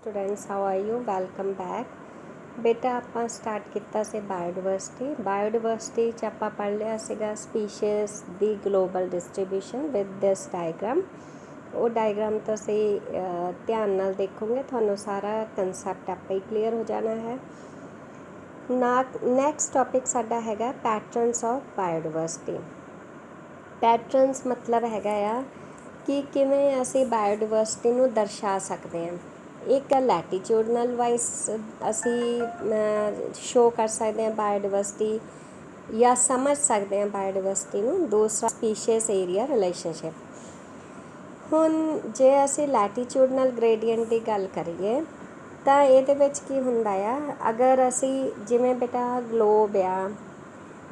Students how are you welcome back. बेटा ਆਪਾਂ start ਕੀਤਾ ਸੀ ਬਾਇਓਡਾਇਵਰਸਿਟੀ 'ਚ ਆਪਾਂ ਪੜ੍ਹ ਲਿਆ ਸੀਗਾ species the global distribution with this diagram. ਉਹ ਡਾਇਗਰਾਮ ਤੁਸੀਂ ਧਿਆਨ ਨਾਲ ਦੇਖੋਗੇ ਤੁਹਾਨੂੰ ਸਾਰਾ ਕੰਸੈਪਟ ਆਪੇ ਹੀ ਕਲੀਅਰ ਹੋ ਜਾਣਾ ਹੈ। ਨੈਕਸਟ ਟੌਪਿਕ ਸਾਡਾ ਹੈਗਾ ਪੈਟਰਨਸ ਆਫ ਬਾਇਓਡਾਇਵਰਸਿਟੀ। ਪੈਟਰਨਸ ਮਤਲਬ ਹੈਗਾ ਆ ਕਿ ਕਿਵੇਂ ਅਸੀਂ ਬਾਇਓਡਾਇਵਰਸਿਟੀ ਨੂੰ ਦਰਸਾ ਸਕਦੇ ਹਾਂ। एक लैटीट्यूडनल वाइज असी शो कर सकते हैं बायोडाइवर्सिटी या समझ सकते हैं बायोडाइवर्सिटी नूं। दूसरा स्पीशीज़ एरिया रिलेशनशिप। हुण जे असी लैटीट्यूडनल ग्रेडियंट की गल करिए तो ये की हुंदा आ, अगर असी जिवें बेटा ग्लोब आ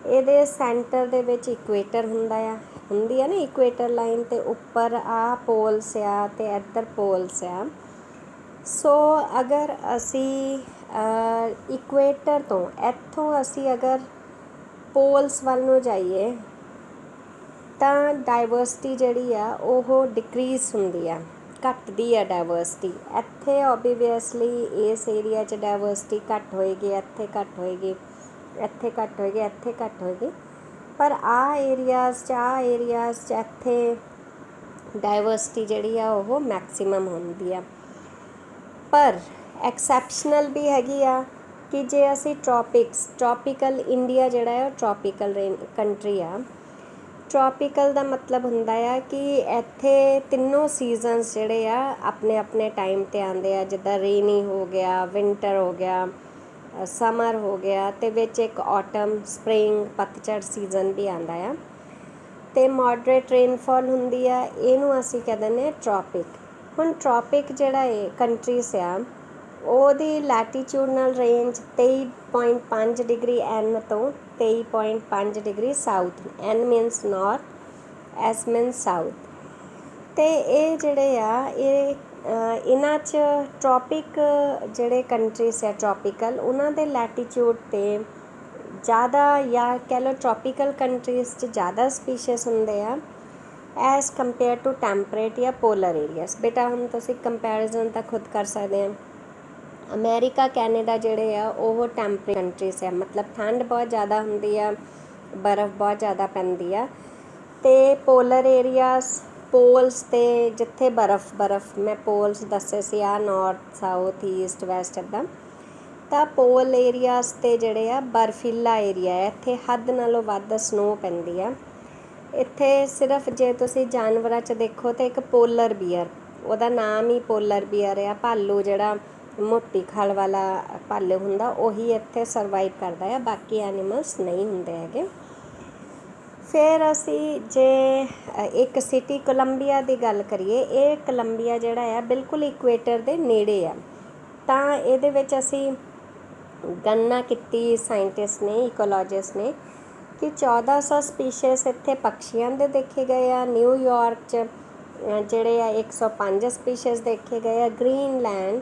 ये सेंटर दे विच इक्वेटर हुंदी आ ना, इक्वेटर लाइन ते उपर आ पोल्स आ ते इधर पोल्स आ। सो अगर असी इक्वेटर तो इत्थों असी अगर पोल्स वाल नूं जाइए तो डाइवर्सिटी जिहड़ी आ ओह डिक्रीज़ हुंदी आ, घटदी आ डाइवर्सिटी। इत्थे ओबवियसली इस एरिया च डाइवर्सिटी घट होएगी, इत्थे घट होएगी, इत्थे घट होएगी, इत्थे घट होएगी, पर एरियाज़ च इत्थे डाइवर्सिटी जिहड़ी आ ओह मैक्सीमम हुंदी आ। पर एक्सैप्शनल भी हैगी आ कि जे असी ट्रॉपिकल इंडिया जिहड़ा है ट्रॉपिकल कंट्री आ। ट्रॉपिकल दा मतलब हुंदा आ कि इत्थे तीनों सीजनस जिहड़े आ अपने अपने टाइम ते आंदे आ, जिद्दां रेनी हो गया, विंटर हो गया, समर हो गया, ते विच एक ऑटम स्प्रिंग पतझड़ सीजन भी आंदा आ ते मॉडरेट रेनफॉल हुंदी आ। इहनूं असी कह दिंदे आ ट्रॉपिक। हुण ट्रॉपिक जिहड़ा है कंट्रीज़ आ ਉਹਦੀ लैटीट्यूडनल रेंज 23.5 डिग्री एन तो 23.5 degree south. N means north, S means south. तो ये जिहड़े आ इन्हां च ट्रॉपिक जिहड़े कंट्रीज़ आ ट्रॉपिकल उन्हां दे लैटीट्यूड ते ज़्यादा या कह लो ट्रॉपिकल कंट्रीज़ च ज़्यादा स्पीशीज़ हुंदे आ एज़ कंपेयर टू टैंपरेट या पोलर एरियाज़। बेटा हम तुसीं कंपैरिजन तो खुद कर सकते हैं। अमेरिका कैनेडा जिहड़े आ ओह टैंपरेट कंट्रीज़ आ, मतलब ठंड बहुत ज़्यादा हुंदी आ, बर्फ़ बहुत ज़्यादा पैंदी आ। ते पोलर एरियाज़ पोल्स ते जिथे बर्फ़ मैं पोल्स दस्से सी आ नॉर्थ साउथ ईस्ट वैस्ट इदां। तां पोल एरियाज़ ते जिहड़े आ बर्फीला एरिया है, इत्थे हद नालों वध स्नो पैंदी आ। इत्थे सिर्फ जे तुसीं जानवरां च देखो तो एक पोलर बीयर, ਉਹਦਾ नाम ही पोलर बीयर आ। भालू जिहड़ा मोटी खल वाला भालू हुंदा ਉਹੀ ਇੱਥੇ ਸਰਵਾਈਵ ਕਰਦਾ ਆ, ਬਾਕੀ ਐਨੀਮਲਸ ਨਹੀਂ ਹੁੰਦੇ ਹੈਗੇ। ਫਿਰ ਅਸੀਂ ਜੇ ਇੱਕ ਸਿਟੀ ਕੋਲੰਬੀਆ ਦੀ ਗੱਲ ਕਰੀਏ, ਇਹ ਕੋਲੰਬੀਆ ਜਿਹੜਾ ਆ ਬਿਲਕੁਲ ਇਕੁਏਟਰ ਦੇ ਨੇੜੇ ਆ। ਤਾਂ ਇਹਦੇ ਵਿੱਚ ਅਸੀਂ ਗਣਨਾ ਕੀਤੀ ਸਾਇੰਟਿਸਟ ਨੇ, ਇਕੋਲੋਜਿਸਟ ਨੇ, ਕਿ 1400 ਸਪੀਸ਼ੀਜ਼ ਇੱਥੇ ਪਕਸ਼ੀਆਂ ਦੇ ਦੇਖੇ ਗਏ ਆ। ਨਿਊਯਾਰਕ 'ਚ ਜਿਹੜੇ ਆ 105 ਸਪੀਸ਼ੀਜ਼ ਦੇਖੇ ਗਏ ਆ। ਗ੍ਰੀਨਲੈਂਡ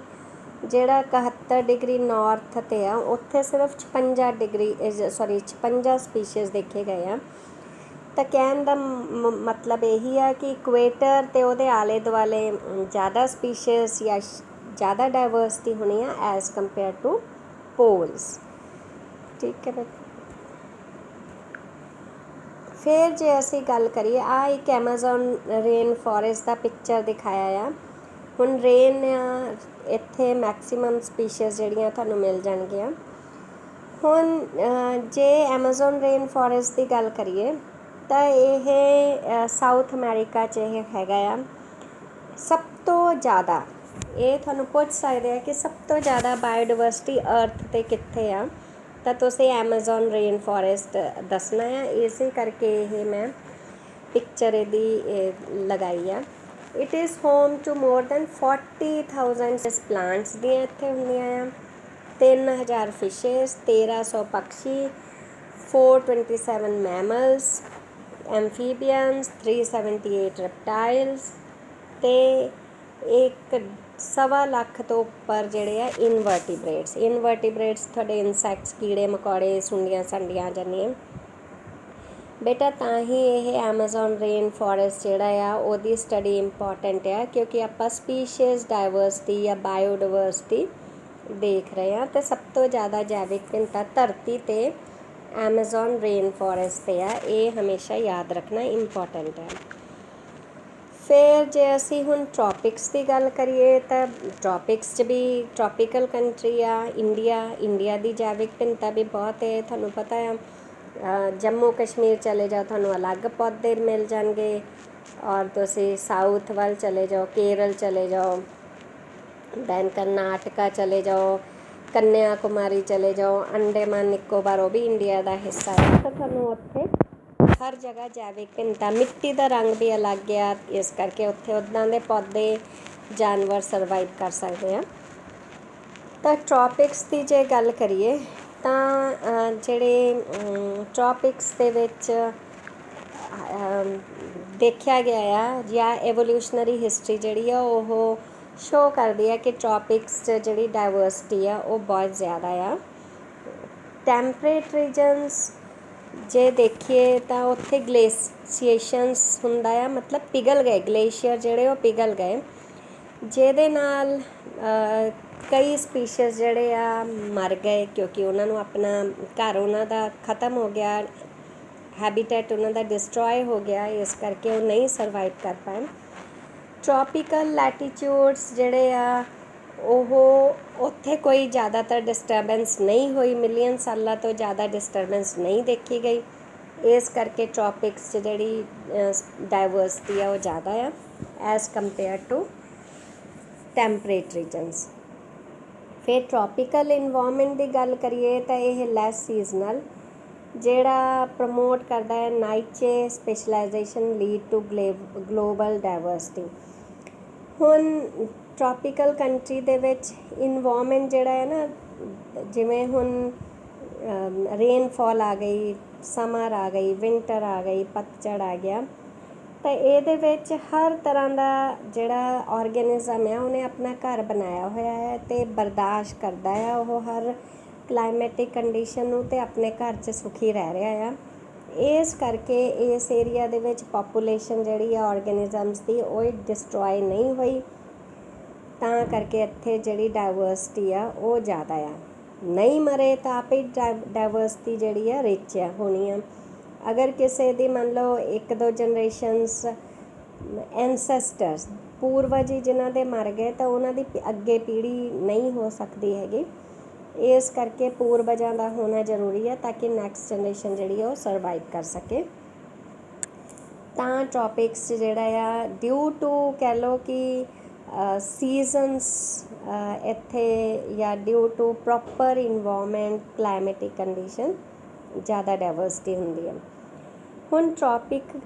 ਜਿਹੜਾ 71 डिग्री नॉर्थ ਤੇ ਆ ਉੱਥੇ ਸਿਰਫ 56 ਸਪੀਸ਼ੀਜ਼ ਦੇਖੇ ਗਏ ਆ। ਤਾਂ ਕਹਿਣ ਦਾ ਮਤਲਬ ਇਹੀ ਆ ਕਿ ਇਕੁਏਟਰ ਤੇ ਉਹਦੇ ਆਲੇ ਦੁਆਲੇ ਜ਼ਿਆਦਾ ਸਪੀਸ਼ੀਜ਼ ਜਾਂ ਜ਼ਿਆਦਾ ਡਾਇਵਰਸਿਟੀ ਹੋਣੀ ਆ ਐਜ਼ ਕੰਪੇਅਰ ਟੂ ਪੋਲਸ। ਠੀਕ ਹੈ ਬੇਟਾ। ਫਿਰ ਜੇ ਅਸੀਂ ਗੱਲ ਕਰੀਏ ਆ ਇੱਕ ਐਮਾਜ਼ੋਨ ਰੇਨ ਫੋਰੈਸਟ ਦਾ ਪਿਕਚਰ ਦਿਖਾਇਆ ਆ। ਹੁਣ ਰੇਨ ਇੱਥੇ ਮੈਕਸੀਮਮ ਸਪੀਸ਼ੀਜ਼ ਜਿਹੜੀਆਂ ਤੁਹਾਨੂੰ ਮਿਲ ਜਾਣਗੀਆਂ। ਹੁਣ ਜੇ ਐਮਾਜ਼ੋਨ ਰੇਨ ਫੋਰੈਸਟ ਦੀ ਗੱਲ ਕਰੀਏ ਤਾਂ ਇਹ ਸਾਊਥ ਅਮਰੀਕਾ 'ਚ ਇਹ ਹੈਗਾ ਆ ਸਭ ਤੋਂ ਜ਼ਿਆਦਾ। ਇਹ ਤੁਹਾਨੂੰ ਪੁੱਛ ਸਕਦੇ ਆ ਕਿ ਸਭ ਤੋਂ ਜ਼ਿਆਦਾ ਬਾਇਓਡਾਇਵਰਸਿਟੀ ਅਰਥ 'ਤੇ ਕਿੱਥੇ ਆ, ਤਾਂ ਤੁਸੀਂ ਐਮਾਜ਼ੋਨ ਰੇਨ ਫੋਰੈਸਟ ਦੱਸਣਾ ਆ। ਇਸੇ ਕਰਕੇ ਇਹ ਮੈਂ ਪਿਕਚਰ ਇਹਦੀ ਲਗਾਈ ਆ। It is home to more than 40,000 plants ਦੀਆਂ ਇੱਥੇ ਹੁੰਦੀਆਂ ਆ, 3000 ਫਿਸ਼ेज़, 1300 ਪਕਸ਼ੀ, 427 मैमल्स, एम्फीबियंस, 378 रेप्टाइल्स ਤੇ 1.25 ਲੱਖ ਤੋਂ ਉੱਪਰ ਜਿਹੜੇ ਆ ਇਨਵਰਟੀਬ੍ਰੇਟਸ ਤੁਹਾਡੇ ਇਨਸੈਕਟਸ, ਕੀੜੇ ਮਕੌੜੇ, ਸੁੰਡੀਆਂ ਸੰਡੀਆਂ ਜਾਂਦੀਆਂ। ਬੇਟਾ ਤਾਂ ਹੀ ਇਹ ਐਮਾਜ਼ੋਨ ਰੇਨ ਫੋਰੈਸਟ ਜਿਹੜਾ ਆ ਉਹਦੀ ਸਟੱਡੀ ਇੰਪੋਰਟੈਂਟ ਆ, ਕਿਉਂਕਿ ਆਪਾਂ ਸਪੀਸ਼ੀਜ਼ ਡਾਇਵਰਸਿਟੀ ਜਾਂ ਬਾਇਓਡਾਇਵਰਸਿਟੀ ਦੇਖ ਰਹੇ ਹਾਂ। ਅਤੇ ਸਭ ਤੋਂ ਜ਼ਿਆਦਾ ਜੈਵਿਕ ਵਿਭਿੰਨਤਾ ਧਰਤੀ 'ਤੇ ਐਮਾਜ਼ੋਨ ਰੇਨ ਫੋਰੈਸਟ 'ਤੇ ਆ, ਇਹ ਹਮੇਸ਼ਾ ਯਾਦ ਰੱਖਣਾ ਇੰਪੋਰਟੈਂਟ ਹੈ। ਫਿਰ ਜੇ ਅਸੀਂ ਹੁਣ ਟ੍ਰੋਪਿਕਸ ਦੀ ਗੱਲ ਕਰੀਏ ਤਾਂ ਟ੍ਰੋਪਿਕਸ 'ਚ ਵੀ ਟ੍ਰੋਪੀਕਲ ਕੰਟਰੀ ਆ ਇੰਡੀਆ ਦੀ ਜੈਵਿਕ ਵਿਭਿੰਨਤਾ ਵੀ ਬਹੁਤ ਹੈ। ਤੁਹਾਨੂੰ ਪਤਾ ਆ ਜੰਮੂ ਕਸ਼ਮੀਰ ਚਲੇ ਜਾਓ ਤੁਹਾਨੂੰ ਅਲੱਗ ਪੌਦੇ ਮਿਲ ਜਾਣਗੇ, ਔਰ ਤੁਸੀਂ ਸਾਊਥ ਵੱਲ ਚਲੇ ਜਾਓ, ਕੇਰਲ ਚਲੇ ਜਾਓ, ਦੈਨ ਕਰਨਾਟਕਾ ਚਲੇ ਜਾਓ, ਕੰਨਿਆ ਕੁਮਾਰੀ ਚਲੇ ਜਾਓ, ਅੰਡੇਮਾਨ ਨਿਕੋਬਾਰ ਉਹ ਵੀ ਇੰਡੀਆ ਦਾ ਹਿੱਸਾ ਹੈ। ਤਾਂ ਤੁਹਾਨੂੰ ਉੱਥੇ ਹਰ ਜਗ੍ਹਾ ਜੈਵਿਕ ਵਿਭਿੰਨਤਾ, ਮਿੱਟੀ ਦਾ ਰੰਗ ਵੀ ਅਲੱਗ ਆ, ਇਸ ਕਰਕੇ ਉੱਥੇ ਉੱਦਾਂ ਦੇ ਪੌਦੇ ਜਾਨਵਰ ਸਰਵਾਈਵ ਕਰ ਸਕਦੇ ਆ। ਤਾਂ ਟ੍ਰੋਪਿਕਸ ਦੀ ਜੇ ਗੱਲ ਕਰੀਏ ਤਾਂ ਜਿਹੜੇ ਟ੍ਰੋਪਿਕਸ ਦੇ ਵਿੱਚ ਦੇਖਿਆ ਗਿਆ ਆ ਜਾਂ ਐਵੋਲਿਊਸ਼ਨਰੀ ਹਿਸਟਰੀ ਜਿਹੜੀ ਆ ਉਹ ਸ਼ੋ ਕਰਦੀ ਆ ਕਿ ਟ੍ਰੋਪਿਕਸ 'ਚ ਜਿਹੜੀ ਡਾਇਵਰਸਿਟੀ ਆ ਉਹ ਬਹੁਤ ਜ਼ਿਆਦਾ ਆ। ਟੈਂਪਰੇਟ ਰੀਜਨਸ ਜੇ ਦੇਖੀਏ ਤਾਂ ਉੱਥੇ ਗਲੇਸ਼ੀਏਸ਼ਨਸ ਹੁੰਦਾ ਆ, ਮਤਲਬ ਪਿਘਲ ਗਏ ਗਲੇਸ਼ੀਅਰ ਜਿਹੜੇ ਉਹ ਪਿਘਲ ਗਏ, ਜਿਹਦੇ ਨਾਲ ਕਈ ਸਪੀਸ਼ੀਜ਼ ਜਿਹੜੇ ਆ ਮਰ ਗਏ, ਕਿਉਂਕਿ ਉਹਨਾਂ ਨੂੰ ਆਪਣਾ ਘਰ ਉਹਨਾਂ ਦਾ ਖ਼ਤਮ ਹੋ ਗਿਆ, ਹੈਬੀਟੈਟ ਉਹਨਾਂ ਦਾ ਡਿਸਟਰੋਏ ਹੋ ਗਿਆ, ਇਸ ਕਰਕੇ ਉਹ ਨਹੀਂ ਸਰਵਾਈਵ ਕਰ ਪਾਏ। ਟ੍ਰੋਪੀਕਲ ਲੈਟੀਟਿਊਡਸ ਜਿਹੜੇ ਆ ਉਹ ਉੱਥੇ ਕੋਈ ਜ਼ਿਆਦਾਤਰ ਡਿਸਟਰਬੈਂਸ ਨਹੀਂ ਹੋਈ, ਮਿਲੀਅਨ ਸਾਲਾਂ ਤੋਂ ਜ਼ਿਆਦਾ ਡਿਸਟਰਬੈਂਸ ਨਹੀਂ ਦੇਖੀ ਗਈ, ਇਸ ਕਰਕੇ ਟ੍ਰੋਪਿਕਸ 'ਚ ਜਿਹੜੀ ਡਾਇਵਰਸਿਟੀ ਆ ਉਹ ਜ਼ਿਆਦਾ ਆ as compare to temperate regions. ਫਿਰ ਟ੍ਰੋਪੀਕਲ ਇਨਵਾਇਰਮੈਂਟ ਦੀ ਗੱਲ ਕਰੀਏ ਤਾਂ ਇਹ ਲੈਸ ਸੀਜ਼ਨਲ, ਜਿਹੜਾ ਪ੍ਰਮੋਟ ਕਰਦਾ ਹੈ niche specialisation lead to global diversity. ਹੁਣ ਟ੍ਰੋਪੀਕਲ ਕੰਟਰੀ ਦੇ ਵਿੱਚ ਇਨਵਾਇਰਮੈਂਟ ਜਿਹੜਾ ਹੈ ਨਾ, ਜਿਵੇਂ ਹੁਣ ਰੇਨਫਾਲ ਆ ਗਈ, ਸਮਰ ਆ ਗਈ, ਵਿੰਟਰ ਆ ਗਈ, ਪਤਝੜ ਆ ਗਿਆ, ਤਾਂ ਇਹਦੇ ਵਿੱਚ ਹਰ ਤਰ੍ਹਾਂ ਦਾ ਜਿਹੜਾ ਆਰਗੈਨਿਜ਼ਮ ਆ ਉਹਨੇ ਆਪਣਾ ਘਰ ਬਣਾਇਆ ਹੋਇਆ ਹੈ ਅਤੇ ਬਰਦਾਸ਼ਤ ਕਰਦਾ ਆ ਉਹ ਹਰ ਕਲਾਈਮੈਟਿਕ ਕੰਡੀਸ਼ਨ ਨੂੰ, ਅਤੇ ਆਪਣੇ ਘਰ 'ਚ ਸੁਖੀ ਰਹਿ ਰਿਹਾ ਆ। ਇਸ ਕਰਕੇ ਇਸ ਏਰੀਆ ਦੇ ਵਿੱਚ ਪਾਪੂਲੇਸ਼ਨ ਜਿਹੜੀ ਆ ਆਰਗੈਨਿਜ਼ਮਸ ਦੀ ਉਹ ਡਿਸਟਰੋਏ ਨਹੀਂ ਹੋਈ, ਤਾਂ ਕਰਕੇ ਇੱਥੇ ਜਿਹੜੀ ਡਾਇਵਰਸਿਟੀ ਆ ਉਹ ਜ਼ਿਆਦਾ ਆ। ਨਹੀਂ ਮਰੇ ਤਾਂ ਆਪੇ ਡਾਇਵਰਸਿਟੀ ਜਿਹੜੀ ਆ ਰਿਚ ਆ ਹੋਣੀ ਆ। ਅਗਰ ਕਿਸੇ ਦੀ ਮੰਨ ਲਓ 1-2 ਜਨਰੇਸ਼ਨਸ ਐਨਸੈਸਟਰਸ ਪੂਰਵਜ ਜਿਨ੍ਹਾਂ ਦੇ ਮਰ ਗਏ, ਤਾਂ ਉਹਨਾਂ ਦੀ ਅੱਗੇ ਪੀੜ੍ਹੀ ਨਹੀਂ ਹੋ ਸਕਦੀ ਹੈਗੀ, ਇਸ ਕਰਕੇ ਪੂਰਵਜਾਂ ਦਾ ਹੋਣਾ ਜ਼ਰੂਰੀ ਹੈ ਤਾਂ ਕਿ ਨੈਕਸਟ ਜਨਰੇਸ਼ਨ ਜਿਹੜੀ ਆ ਉਹ ਸਰਵਾਈਵ ਕਰ ਸਕੇ। ਤਾਂ ਟ੍ਰੋਪਿਕਸ ਜਿਹੜਾ ਆ ਡਿਊ ਟੂ ਕਹਿ ਲਓ ਕਿ ਸੀਜ਼ਨਸ ਇੱਥੇ ਜਾਂ due to proper environment climatic condition ਜ਼ਿਆਦਾ ਡਾਇਵਰਸਿਟੀ ਹੁੰਦੀ ਹੈ। ਹੁਣ ਟ੍ਰੋਪੀਕਲ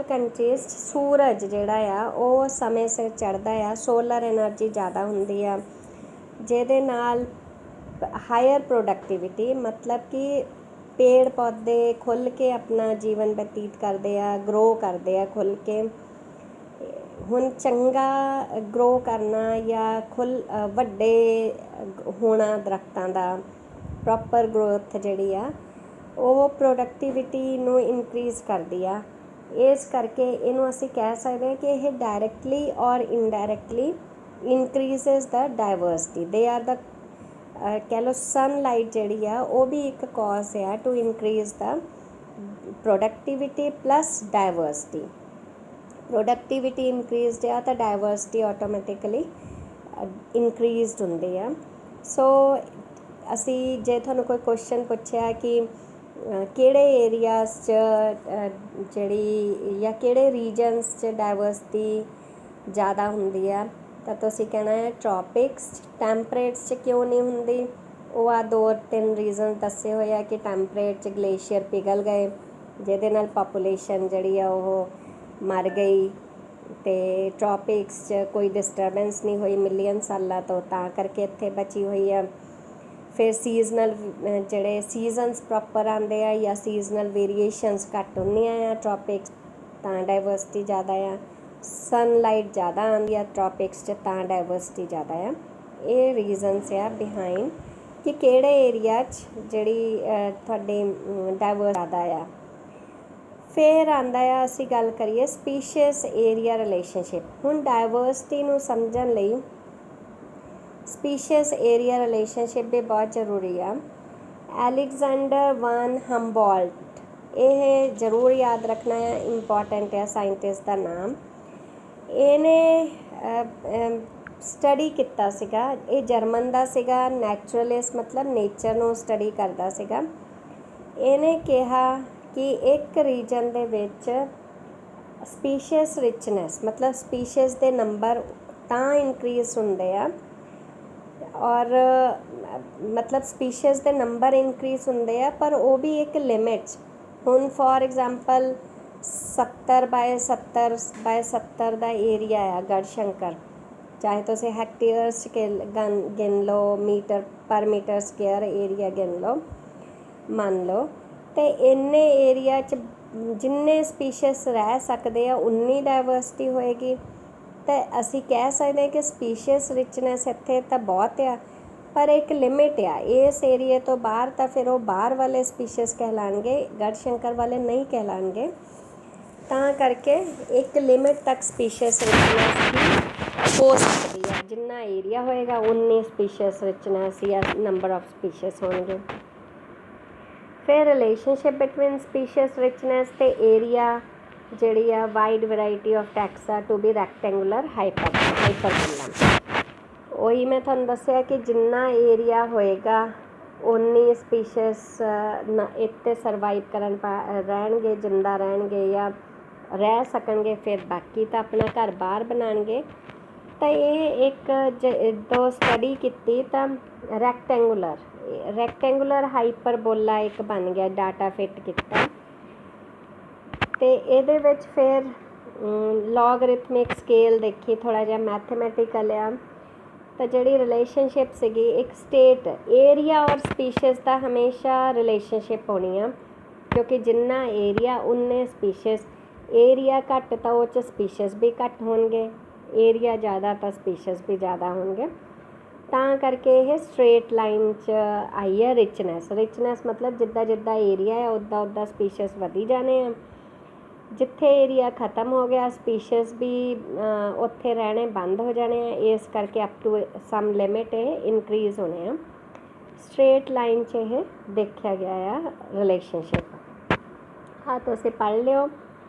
ਕੰਟਰੀਜ਼ 'ਚ ਸੂਰਜ ਜਿਹੜਾ ਆ ਉਹ ਸਮੇਂ ਸਿਰ ਚੜ੍ਹਦਾ ਆ, ਸੋਲਰ ਐਨਰਜੀ ਜ਼ਿਆਦਾ ਹੁੰਦੀ ਆ, ਜਿਹਦੇ ਨਾਲ ਹਾਇਰ ਪ੍ਰੋਡਕਟਿਵਿਟੀ, ਮਤਲਬ ਕਿ ਪੇੜ ਪੌਦੇ ਖੁੱਲ੍ਹ ਕੇ ਆਪਣਾ ਜੀਵਨ ਬਤੀਤ ਕਰਦੇ ਆ, ਗਰੋ ਕਰਦੇ ਆ ਖੁੱਲ੍ਹ ਕੇ। ਹੁਣ ਚੰਗਾ ਗਰੋ ਕਰਨਾ ਜਾਂ ਵੱਡੇ ਹੋਣਾ ਦਰੱਖਤਾਂ ਦਾ, ਪ੍ਰੋਪਰ ਗਰੋਥ ਜਿਹੜੀ ਆ ਉਹ ਪ੍ਰੋਡਕਟਿਵਿਟੀ ਨੂੰ ਇਨਕਰੀਜ਼ ਕਰਦੀ ਆ, ਇਸ ਕਰਕੇ ਇਹਨੂੰ ਅਸੀਂ ਕਹਿ ਸਕਦੇ ਹਾਂ ਕਿ ਇਹ ਡਾਇਰੈਕਟਲੀ ਔਰ indirectly increases the diversity. They are the ਕਹਿ ਲਓ ਸਨਲਾਈਟ ਜਿਹੜੀ ਆ ਉਹ ਵੀ ਇੱਕ ਕਾਜ਼ ਆ to increase the productivity plus diversity. Productivity increased ਆ ਤਾਂ ਡਾਇਵਰਸਿਟੀ ਆਟੋਮੈਟਿਕਲੀ ਇਨਕਰੀਜ਼ਡ ਹੁੰਦੀ ਆ। ਸੋ ਅਸੀਂ ਜੇ ਤੁਹਾਨੂੰ ਕੋਈ ਕੁਐਸਚਨ ਪੁੱਛਿਆ ਕਿ ਕਿਹੜੇ ਏਰੀਆਸ 'ਚ ਜਿਹੜੀ ਜਾਂ ਕਿਹੜੇ ਰੀਜਨਸ 'ਚ ਡਾਇਵਰਸਿਟੀ ਜ਼ਿਆਦਾ ਹੁੰਦੀ ਆ, ਤਾਂ ਤੁਸੀਂ ਕਹਿਣਾ ਹੈ ਟ੍ਰੋਪਿਕਸ 'ਚ। ਟੈਂਪਰੇਟਸ 'ਚ ਕਿਉਂ ਨਹੀਂ ਹੁੰਦੀ, ਉਹ ਆ 2-3 ਰੀਜ਼ਨ ਦੱਸੇ ਹੋਏ ਆ ਕਿ ਟੈਂਪਰੇਟ 'ਚ ਗਲੇਸ਼ੀਅਰ ਪਿਘਲ ਗਏ, ਜਿਹਦੇ ਨਾਲ ਪਾਪੂਲੇਸ਼ਨ ਜਿਹੜੀ ਆ ਉਹ ਮਰ ਗਈ, ਅਤੇ ਟ੍ਰੋਪਿਕਸ 'ਚ ਕੋਈ ਡਿਸਟਰਬੈਂਸ ਨਹੀਂ ਹੋਈ ਮਿਲੀਅਨ ਸਾਲਾਂ ਤੋਂ, ਤਾਂ ਕਰਕੇ ਇੱਥੇ ਬਚੀ ਹੋਈ ਆ। ਫਿਰ ਸੀਜ਼ਨਲ ਜਿਹੜੇ ਸੀਜ਼ਨਸ ਪ੍ਰੋਪਰ ਆਉਂਦੇ ਆ ਜਾਂ ਸੀਜ਼ਨਲ ਵੇਰੀਏਸ਼ਨਸ ਘੱਟ ਹੁੰਦੀਆਂ ਆ ਟ੍ਰੋਪਿਕਸ, ਤਾਂ ਡਾਇਵਰਸਿਟੀ ਜ਼ਿਆਦਾ ਆ। ਸਨਲਾਈਟ ਜ਼ਿਆਦਾ ਆਉਂਦੀ ਆ ਟ੍ਰੋਪਿਕਸ 'ਚ, ਤਾਂ ਡਾਇਵਰਸਿਟੀ ਜ਼ਿਆਦਾ ਆ। ਇਹ ਰੀਜ਼ਨਸ ਆ ਬਿਹਾਈਂਡ ਕਿ ਕਿਹੜੇ ਏਰੀਆ 'ਚ ਜਿਹੜੀ ਤੁਹਾਡੀ ਡਾਇਵਰਸ ਜ਼ਿਆਦਾ ਆ। ਫਿਰ ਆਉਂਦਾ ਆ ਅਸੀਂ ਗੱਲ ਕਰੀਏ ਸਪੀਸ਼ੀਅਸ ਏਰੀਆ ਰਿਲੇਸ਼ਨਸ਼ਿਪ। ਹੁਣ ਡਾਇਵਰਸਿਟੀ ਨੂੰ ਸਮਝਣ ਲਈ ਸਪੀਸ਼ੀਅਸ ਏਰੀਆ ਰਿਲੇਸ਼ਨਸ਼ਿਪ ਵੀ ਬਹੁਤ ਜ਼ਰੂਰੀ ਆ। ਐਲੈਗਜ਼ੈਂਡਰ ਵਨ ਹੰਬੋਲਟ, ਇਹ ਜ਼ਰੂਰ ਯਾਦ ਰੱਖਣਾ ਹੈ, ਇੰਪੋਰਟੈਂਟ ਹੈ ਸਾਇੰਟਿਸਟ ਦਾ ਨਾਮ। ਇਹਨੇ ਸਟੱਡੀ ਕੀਤਾ ਸੀਗਾ, ਇਹ ਜਰਮਨ ਦਾ ਸੀਗਾ, ਨੈਚੁਰਲਿਸਟ ਮਤਲਬ ਨੇਚਰ ਨੂੰ ਸਟੱਡੀ ਕਰਦਾ ਸੀਗਾ। ਇਹਨੇ ਕਿਹਾ ਕਿ ਇੱਕ ਰੀਜਨ ਦੇ ਵਿੱਚ ਸਪੀਸ਼ੀਅਸ ਰਿਚਨੈਸ ਮਤਲਬ ਸਪੀਸ਼ੀਅਸ ਦੇ ਨੰਬਰ ਤਾਂ ਇਨਕਰੀਜ਼ ਹੁੰਦੇ ਆ, ਔਰ ਮਤਲਬ ਸਪੀਸ਼ੀਅਸ ਦੇ ਨੰਬਰ ਇਨਕਰੀਜ਼ ਹੁੰਦੇ ਆ, ਪਰ ਉਹ ਵੀ ਇੱਕ ਲਿਮਿਟਸ। ਹੁਣ for example 70x70 the area ਆ ਗੜਸ਼ੰਕਰ, ਚਾਹੇ ਤੁਸੀਂ ਹੈਕਟੇਅਰਸ 'ਚ ਗਿਣ ਲਓ, ਮੀਟਰ ਪਰ ਮੀਟਰ ਸਕੁਏਅਰ ਏਰੀਆ ਗਿਣ ਲਓ, ਮੰਨ ਲਓ। ਅਤੇ ਇੰਨੇ ਏਰੀਆ 'ਚ ਜਿੰਨੇ ਸਪੀਸ਼ੀਅਸ ਰਹਿ ਸਕਦੇ ਆ ਉਨੀ ਡਾਇਵਰਸਿਟੀ ਹੋਏਗੀ। ਅਤੇ ਅਸੀਂ ਕਹਿ ਸਕਦੇ ਹਾਂ ਕਿ ਸਪੀਸ਼ੀਅਸ ਰਿਚਨੈਸ ਇੱਥੇ ਤਾਂ ਬਹੁਤ ਆ, ਪਰ ਇੱਕ ਲਿਮਿਟ ਆ। ਇਸ ਏਰੀਏ ਤੋਂ ਬਾਹਰ ਤਾਂ ਫਿਰ ਉਹ ਬਾਹਰ ਵਾਲੇ ਸਪੀਸ਼ੀਅਸ ਕਹਿਲਾਣਗੇ, ਗੜਸ਼ੰਕਰ ਵਾਲੇ ਨਹੀਂ ਕਹਿਲਾਣਗੇ। ਤਾਂ ਕਰਕੇ ਇੱਕ ਲਿਮਿਟ ਤੱਕ ਸਪੀਸ਼ੀਅਸ ਰਿਚਨੈਸ ਵੀ ਹੋ ਸਕਦੀ ਆ। ਜਿੰਨਾ ਏਰੀਆ ਹੋਏਗਾ ਉਨੀ ਸਪੀਸ਼ੀਅਸ ਰਿਚਨੈਸ ਜਾਂ ਨੰਬਰ ਆਫ ਸਪੀਸ਼ੀਅਸ ਹੋਣਗੇ। ਫਿਰ ਰਿਲੇਸ਼ਨਸ਼ਿਪ ਬਿਟਵੀਨ ਸਪੀਸ਼ੀਅਸ ਰਿਚਨੈਸ ਅਤੇ ਏਰੀਆ ਜਿਹੜੀ ਆ wide variety of taxa to be rectangular hyperbola. ਉਹੀ ਮੈਂ ਤੁਹਾਨੂੰ ਦੱਸਿਆ ਕਿ ਜਿੰਨਾ ਏਰੀਆ ਹੋਏਗਾ ਉਨੀ ਸਪੀਸ਼ੀਅਸ ਇੱਥੇ ਸਰਵਾਈਵ ਰਹਿਣਗੇ, ਜਿੰਦਾ ਰਹਿਣਗੇ ਜਾਂ ਰਹਿ ਸਕਣਗੇ। ਫਿਰ ਬਾਕੀ ਤਾਂ ਆਪਣਾ ਘਰ ਬਾਹਰ ਬਣਾਉਣਗੇ। ਤਾਂ ਇਹ ਇੱਕ ਜਦੋਂ ਸਟੱਡੀ ਕੀਤੀ ਤਾਂ ਰੈਕਟੈਂਗੂਲਰ ਹਾਈਪਰਬੋਲਾ ਇੱਕ ਬਣ ਗਿਆ, ਡਾਟਾ ਫਿੱਟ ਕੀਤਾ। ਅਤੇ ਇਹਦੇ ਵਿੱਚ ਫਿਰ ਲੋਗਰਿਥਮਿਕ ਸਕੇਲ ਦੇਖੀ, ਥੋੜ੍ਹਾ ਜਿਹਾ ਮੈਥਮੈਟੀਕਲ ਆ। ਤਾਂ ਜਿਹੜੀ ਰਿਲੇਸ਼ਨਸ਼ਿਪ ਸੀਗੀ ਇੱਕ ਸਟੇਟ ਏਰੀਆ ਔਰ ਸਪੀਸ਼ੀਅਸ ਦਾ ਹਮੇਸ਼ਾ ਰਿਲੇਸ਼ਨਸ਼ਿਪ ਹੋਣੀ ਆ, ਕਿਉਂਕਿ ਜਿੰਨਾ ਏਰੀਆ ਉਨੇ ਸਪੀਸ਼ੀਅਸ। ਏਰੀਆ ਘੱਟ ਤਾਂ ਉਹ 'ਚ ਸਪੀਸ਼ੀਅਸ ਵੀ ਘੱਟ ਹੋਣਗੇ, ਏਰੀਆ ਜ਼ਿਆਦਾ ਤਾਂ ਸਪੀਸ਼ੀਅਸ ਵੀ ਜ਼ਿਆਦਾ ਹੋਣਗੇ। ਤਾਂ ਕਰਕੇ ਇਹ ਸਟਰੇਟ ਲਾਈਨ 'ਚ ਆਈ ਹੈ ਰਿਚਨੈਸ ਮਤਲਬ ਜਿੱਦਾਂ ਜਿੱਦਾਂ ਏਰੀਆ ਹੈ ਉੱਦਾਂ ਉੱਦਾਂ ਸਪੀਸ਼ੀਅਸ ਵਧੀ ਜਾਣੇ ਆ। ਜਿੱਥੇ ਏਰੀਆ ਖ਼ਤਮ ਹੋ ਗਿਆ ਸਪੀਸ਼ੀਅਸ ਵੀ ਉੱਥੇ ਰਹਿਣੇ ਬੰਦ ਹੋ ਜਾਣੇ ਆ। ਇਸ ਕਰਕੇ ਅਪ ਟੂ ਸਮ ਲਿਮਿਟ ਇਹ ਇਨਕਰੀਜ਼ ਹੋਣੇ ਆ। ਸਟਰੇਟ ਲਾਈਨ 'ਚ ਇਹ ਦੇਖਿਆ ਗਿਆ ਆ ਰਿਲੇਸ਼ਨਸ਼ਿਪ। ਹਾਂ ਤੁਸੀਂ ਪੜ੍ਹ ਲਿਓ,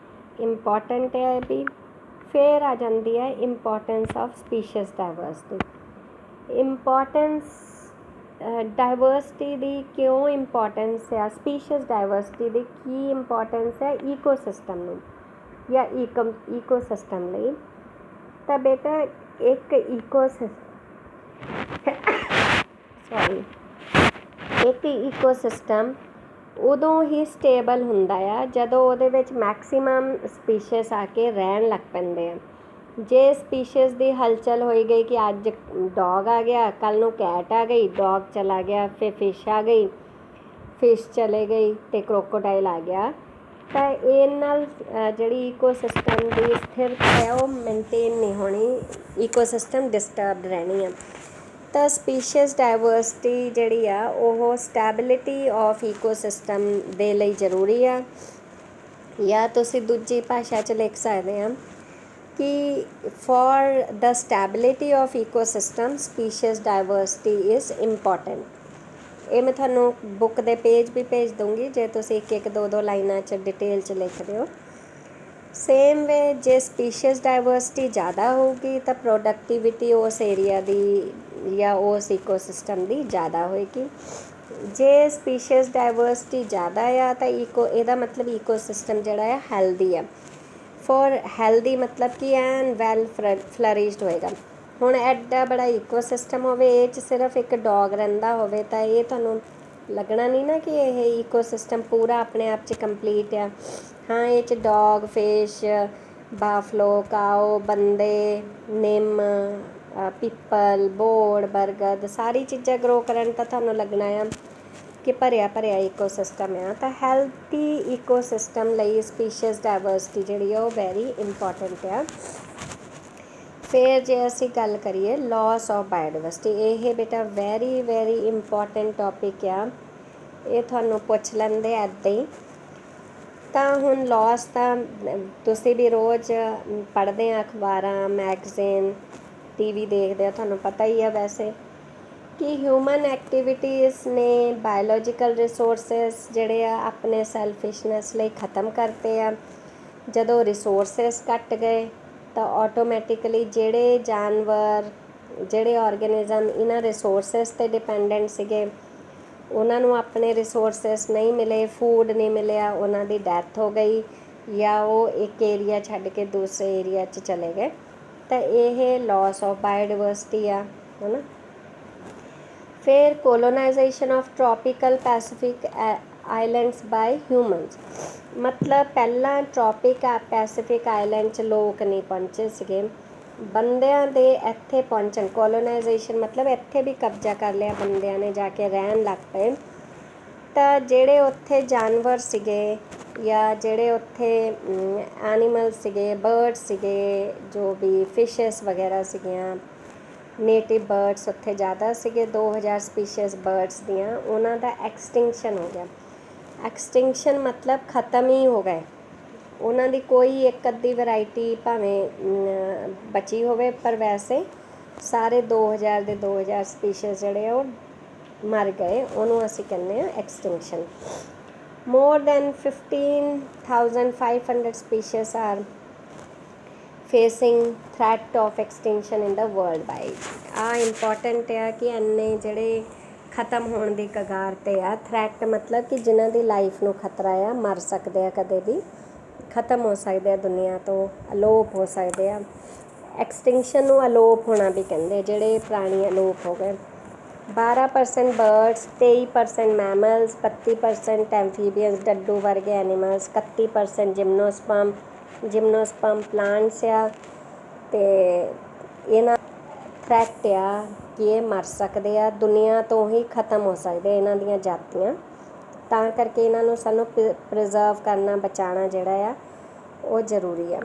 ਇੰਪੋਰਟੈਂਟ ਹੈ ਇਹ ਵੀ। ਫਿਰ ਆ ਜਾਂਦੀ ਹੈ importance of species diversity. Importance diversity ਦੀ ਕਿਉਂ ਇੰਪੋਰਟੈਂਸ ਆ, ਸਪੀਸ਼ੀਅਸ ਡਾਇਵਰਸਿਟੀ ਦੀ ਕੀ ਇੰਪੋਰਟੈਂਸ ਹੈ ਈਕੋਸਿਸਟਮ ਨੂੰ ਜਾਂ ਈਕੋਸਿਸਟਮ ਲਈ। ਤਾਂ ਬੇਟਾ ਇੱਕ ਈਕੋਸਿਸਟਮ ਉਦੋਂ ਹੀ ਸਟੇਬਲ ਹੁੰਦਾ ਆ ਜਦੋਂ ਉਹਦੇ ਵਿੱਚ ਮੈਕਸੀਮਮ ਸਪੀਸ਼ੀਅਸ ਆ ਕੇ ਰਹਿਣ ਲੱਗ ਪੈਂਦੇ ਆ। ਜੇ ਸਪੀਸ਼ੀਅਸ ਦੀ ਹਲਚਲ ਹੋਈ ਗਈ ਕਿ ਅੱਜ ਡੌਗ ਆ ਗਿਆ, ਕੱਲ੍ਹ ਨੂੰ ਕੈਟ ਆ ਗਈ, ਡੌਗ ਚਲਾ ਗਿਆ, ਫਿਰ ਫਿਸ਼ ਆ ਗਈ, ਫਿਸ਼ ਚਲੇ ਗਈ ਅਤੇ ਕ੍ਰੋਕੋਡਾਈਲ ਆ ਗਿਆ, ਤਾਂ ਇਹ ਨਾਲ ਜਿਹੜੀ ਈਕੋਸਿਸਟਮ ਦੀ ਸਥਿਰਤਾ ਹੈ ਉਹ ਮੇਨਟੇਨ ਨਹੀਂ ਹੋਣੀ, ਈਕੋਸਿਸਟਮ ਡਿਸਟਰਬਡ ਰਹਿਣੀ ਆ। ਤਾਂ ਸਪੀਸ਼ੀਅਸ ਡਾਇਵਰਸਿਟੀ ਜਿਹੜੀ ਆ ਉਹ ਸਟੈਬਿਲਿਟੀ ਆਫ ਈਕੋਸਿਸਟਮ ਦੇ ਲਈ ਜ਼ਰੂਰੀ ਆ। ਜਾਂ ਤੁਸੀਂ ਦੂਜੀ ਭਾਸ਼ਾ 'ਚ ਲਿਖ ਸਕਦੇ ਆ ਕਿ for the stability of ecosystem species diversity is important. ਇਹ ਮੈਂ ਤੁਹਾਨੂੰ ਬੁੱਕ ਦੇ ਪੇਜ ਵੀ ਭੇਜ ਦੂੰਗੀ ਜੇ ਤੁਸੀਂ ਇੱਕ ਇੱਕ ਦੋ ਦੋ ਲਾਈਨਾਂ 'ਚ ਡਿਟੇਲ 'ਚ ਲਿਖ ਦਿਓ। ਸੇਮ ਵੇ ਜੇ ਸਪੀਸ਼ੀਅਸ ਡਾਇਵਰਸਿਟੀ ਜ਼ਿਆਦਾ ਹੋਊਗੀ ਤਾਂ ਪ੍ਰੋਡਕਟੀਵਿਟੀ ਉਸ ਏਰੀਆ ਦੀ ਜਾਂ ਉਸ ਈਕੋਸਿਸਟਮ ਦੀ ਜ਼ਿਆਦਾ ਹੋਏਗੀ। ਜੇ ਸਪੀਸ਼ੀਅਸ ਡਾਇਵਰਸਿਟੀ ਜ਼ਿਆਦਾ ਆ ਤਾਂ ਇਹਦਾ ਮਤਲਬ ਈਕੋਸਿਸਟਮ ਜਿਹੜਾ ਆ ਹੈਲਦੀ ਆ। ਫॉर ਹੈਲਦੀ ਮਤਲਬ ਕਿ ਐਨ ਵੈਲ ਫਲਰਿਸ਼ਡ ਹੋਏਗਾ। ਹੁਣ ਐਡਾ ਬੜਾ ਈਕੋਸਿਸਟਮ ਹੋਵੇ, ਇਹ 'ਚ ਸਿਰਫ ਇੱਕ ਡੌਗ ਰਹਿੰਦਾ ਹੋਵੇ ਤਾਂ ਇਹ ਤੁਹਾਨੂੰ ਲੱਗਣਾ ਨਹੀਂ ਨਾ ਕਿ ਇਹ ਈਕੋਸਿਸਟਮ ਪੂਰਾ ਆਪਣੇ ਆਪ 'ਚ ਕੰਪਲੀਟ ਆ। ਹਾਂ ਇਹ 'ਚ ਡੌਗ, ਫਿਸ਼, ਬਾਫਲੋ, ਕਾਓ, ਬੰਦੇ, ਨਿੰਮ, ਪਿੱਪਲ, ਬੋੜ, ਬਰਗਦ ਸਾਰੀ ਚੀਜ਼ਾਂ ਗਰੋ ਕਰਨ ਤਾਂ ਤੁਹਾਨੂੰ ਲੱਗਣਾ ਆ ਕਿ ਭਰਿਆ ਈਕੋਸਿਸਟਮ ਆ। ਤਾਂ ਹੈਲਥੀ ਈਕੋਸਿਸਟਮ ਲਈ ਸਪੀਸ਼ੀਅਸ ਡਾਇਵਰਸਿਟੀ ਜਿਹੜੀ ਆ ਉਹ ਵੈਰੀ ਇੰਪੋਰਟੈਂਟ ਆ। ਫਿਰ ਜੇ ਅਸੀਂ ਗੱਲ ਕਰੀਏ ਲਾਸ ਆਫ ਬਾਇਓਡਾਇਵਰਸਿਟੀ, ਇਹ ਬੇਟਾ ਵੈਰੀ ਇੰਪੋਰਟੈਂਟ ਟੋਪਿਕ ਆ। ਇਹ ਤੁਹਾਨੂੰ ਪੁੱਛ ਲੈਂਦੇ ਇੱਦਾਂ ਹੀ ਤਾਂ ਹੁਣ ਲਾਸ ਤਾਂ ਤੁਸੀਂ ਵੀ ਰੋਜ਼ ਪੜ੍ਹਦੇ ਆ ਅਖਬਾਰਾਂ, ਮੈਗਜ਼ੀਨ, ਟੀਵੀ ਦੇਖਦੇ ਆ, ਤੁਹਾਨੂੰ ਪਤਾ ਹੀ ਆ ਵੈਸੇ ਕਿ ਹਿਊਮਨ ਐਕਟੀਵਿਟੀਜ਼ ਨੇ ਬਾਇਓਲੋਜੀਕਲ ਰਿਸੋਰਸਿਸ ਜਿਹੜੇ ਆ ਆਪਣੇ ਸੈਲਫਿਸ਼ਨੈਸ ਲਈ ਖ਼ਤਮ ਕਰਤੇ ਆ। ਜਦੋਂ ਰਿਸੋਰਸਿਸ ਘੱਟ ਗਏ ਤਾਂ ਆਟੋਮੈਟਿਕਲੀ ਜਿਹੜੇ ਜਾਨਵਰ, ਜਿਹੜੇ ਆਰਗੇਨਿਜ਼ਮ ਇਹਨਾਂ ਰਿਸੋਰਸਿਸ 'ਤੇ ਡਿਪੈਂਡੈਂਟ ਸੀਗੇ, ਉਹਨਾਂ ਨੂੰ ਆਪਣੇ ਰਿਸੋਰਸਿਸ ਨਹੀਂ ਮਿਲੇ, ਫੂਡ ਨਹੀਂ ਮਿਲਿਆ, ਉਹਨਾਂ ਦੀ ਡੈਥ ਹੋ ਗਈ ਜਾਂ ਉਹ ਇੱਕ ਏਰੀਆ ਛੱਡ ਕੇ ਦੂਸਰੇ ਏਰੀਆ 'ਚ ਚਲੇ ਗਏ। ਤਾਂ ਇਹ ਲਾਸ ਆਫ ਬਾਇਓਡਾਇਵਰਸਿਟੀ ਆ, ਹੈ ਨਾ। ਫਿਰ colonisation of tropical Pacific islands by humans, ਮਤਲਬ ਪਹਿਲਾਂ ਟ੍ਰੋਪਿਕ ਪੈਸੀਫਿਕ ਆਈਲੈਂਡ 'ਚ ਲੋਕ ਨਹੀਂ ਪਹੁੰਚੇ ਸੀਗੇ, ਬੰਦਿਆਂ ਦੇ ਇੱਥੇ ਪਹੁੰਚਣ, ਕੋਲੋਨਾਈਜੇਸ਼ਨ ਮਤਲਬ ਇੱਥੇ ਵੀ ਕਬਜ਼ਾ ਕਰ ਲਿਆ ਬੰਦਿਆਂ ਨੇ, ਜਾ ਕੇ ਰਹਿਣ ਲੱਗ ਪਏ। ਤਾਂ ਜਿਹੜੇ ਉੱਥੇ ਜਾਨਵਰ ਸੀਗੇ ਜਾਂ ਜਿਹੜੇ ਉੱਥੇ ਐਨੀਮਲ ਸੀਗੇ, ਬਰਡ ਸੀਗੇ, ਜੋ ਵੀ ਫਿਸ਼ਸ ਵਗੈਰਾ ਸੀਗੀਆਂ, ਨੇਟਿਵ ਬਰਡਸ ਉੱਥੇ ਜ਼ਿਆਦਾ ਸੀਗੇ, 2000 ਸਪੀਸ਼ੀਜ਼ ਬਰਡਸ ਦੀਆਂ, ਉਹਨਾਂ ਦਾ ਐਕਸਟਿੰਕਸ਼ਨ ਹੋ ਗਿਆ। ਐਕਸਟਿੰਕਸ਼ਨ ਮਤਲਬ ਖ਼ਤਮ ਹੀ ਹੋ ਗਏ, ਉਹਨਾਂ ਦੀ ਕੋਈ ਇੱਕ ਅੱਧੀ ਵੈਰਾਈਟੀ ਭਾਵੇਂ ਬਚੀ ਹੋਵੇ, ਪਰ ਵੈਸੇ ਸਾਰੇ 2000 ਦੇ 2000 ਸਪੀਸ਼ੀਜ਼ ਜਿਹੜੇ ਆ ਉਹ ਮਰ ਗਏ, ਉਹਨੂੰ ਅਸੀਂ ਕਹਿੰਦੇ ਆ extinction. More than 15,500 species are facing threat of extinction in the world wide. ਆ ਇੰਪੋਰਟੈਂਟ ਆ ਕਿ ਇੰਨੇ ਜਿਹੜੇ ਖ਼ਤਮ ਹੋਣ ਦੀ ਕਗਾਰ 'ਤੇ ਆ। ਥ੍ਰੈਟ ਮਤਲਬ ਕਿ ਜਿਨ੍ਹਾਂ ਦੀ ਲਾਈਫ ਨੂੰ ਖਤਰਾ ਆ, ਮਰ ਸਕਦੇ ਆ, ਕਦੇ ਵੀ ਖ਼ਤਮ ਹੋ ਸਕਦੇ ਆ ਦੁਨੀਆ ਤੋਂ, ਅਲੋਪ ਹੋ ਸਕਦੇ ਆ। ਐਕਸਟਿੰਕਸ਼ਨ ਨੂੰ ਅਲੋਪ ਹੋਣਾ ਵੀ ਕਹਿੰਦੇ, ਜਿਹੜੇ ਪ੍ਰਾਣੀ ਅਲੋਪ ਹੋ ਗਏ। 12% ਬਰਡਸ, 23% ਮੈਮਲਸ, 32% ਐਂਫੀਬੀਅਨਸ ਡੱਡੂ ਵਰਗੇ ਐਨੀਮਲਸ, 31% ਜਿਮਨੋਸਪਰਮ ਪਲਾਂਟਸ ਆ। ਅਤੇ ਇਹਨਾਂ ਥ੍ਰੈਟ ਆ ਕਿ ਇਹ ਮਰ ਸਕਦੇ ਆ, ਦੁਨੀਆ ਤੋਂ ਹੀ ਖ਼ਤਮ ਹੋ ਸਕਦੇ ਇਹਨਾਂ ਦੀਆਂ ਜਾਤੀਆਂ। ਤਾਂ ਕਰਕੇ ਇਹਨਾਂ ਨੂੰ ਸਾਨੂੰ ਪ੍ਰੀਜ਼ਰਵ ਕਰਨਾ, ਬਚਾਉਣਾ ਜਿਹੜਾ ਆ ਉਹ ਜ਼ਰੂਰੀ ਆ।